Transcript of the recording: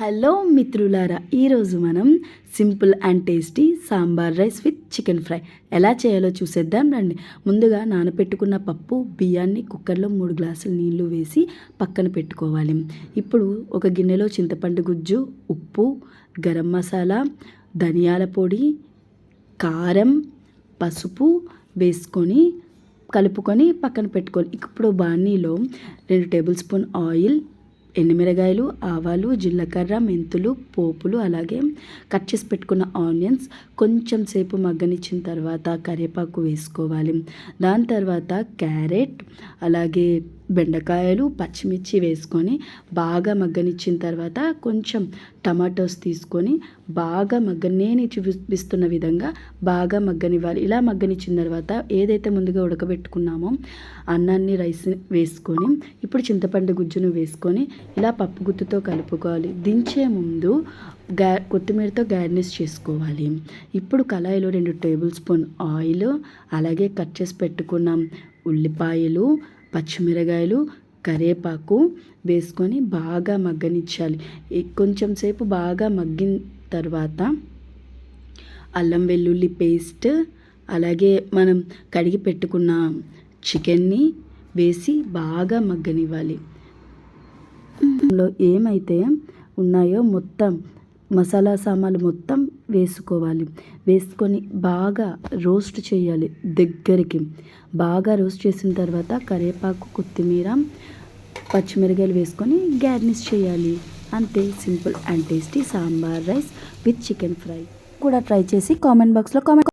Hello మిత్రులారా, ఈరోజు మనం simple and tasty sambar rice with chicken fry ఎలా చేయాలో చూసేద్దాం రండి. ముందుగా నానబెట్టుకున్న పప్పు బియ్యాన్ని కుక్కర్లో 3 గ్లాసులు నీళ్లు వేసి పక్కన పెట్టుకోవాలి. ఇప్పుడు ఒక గిన్నెలో చింతపండు గుజ్జు, ఉప్పు, గరం మసాలా, ధనియాల పొడి, కారం, పసుపు వేసుకొని కలుపుకొని పక్కన పెట్టుకోవాలి. ఇప్పుడు బాణీలో 2 టేబుల్ స్పూన్ ఆయిల్, ఎండుమిరగాయలు, ఆవాలు, జీలకర్ర, మెంతులు, పోపులు, అలాగే కట్ చేసి పెట్టుకున్న ఆనియన్స్ కొంచెం సేపు మగ్గనిచ్చిన తర్వాత కరివేపాకు వేసుకోవాలి. దాని తర్వాత క్యారెట్, అలాగే బెండకాయలు, పచ్చిమిర్చి వేసుకొని బాగా మగ్గనిచ్చిన తర్వాత కొంచెం టమాటోస్ తీసుకొని బాగా నేను చూపిస్తున్న విధంగా బాగా మగ్గనివ్వాలి. ఇలా మగ్గనిచ్చిన తర్వాత ఏదైతే ముందుగా ఉడకబెట్టుకున్నామో అన్నాన్ని రైస్ వేసుకొని ఇప్పుడు చింతపండు గుజ్జును వేసుకొని ఇలా పప్పు గుత్తుతో కలుపుకోవాలి. దించే ముందు కొత్తిమీరతో గార్నిష్ చేసుకోవాలి. ఇప్పుడు కళాయిలో 2 టేబుల్ స్పూన్ ఆయిల్, అలాగే కట్ చేసి పెట్టుకున్న ఉల్లిపాయలు, పచ్చిమిరకాయలు, కరివేపాకు వేసుకొని బాగా మగ్గనిచ్చాలి. కొంచెం సేపు బాగా మగ్గిన తర్వాత అల్లం వెల్లుల్లి పేస్ట్, అలాగే మనం కడిగి పెట్టుకున్న చికెన్ని వేసి బాగా మగ్గనివ్వాలి. ఏమైతే ఉన్నాయో మొత్తం మసాలా సామాన్లు మొత్తం వేసుకోవాలి. వేసుకొని బాగా రోస్ట్ చేయాలి. దగ్గరికి బాగా రోస్ట్ చేసిన తర్వాత కరివేపాకు, కొత్తిమీర, పచ్చిమిరకాయలు వేసుకొని గార్నిష్ చేయాలి. అంతే, simple and tasty sambar rice with chicken fry. కూడా ట్రై చేసి కామెంట్ బాక్స్లో కామెంట్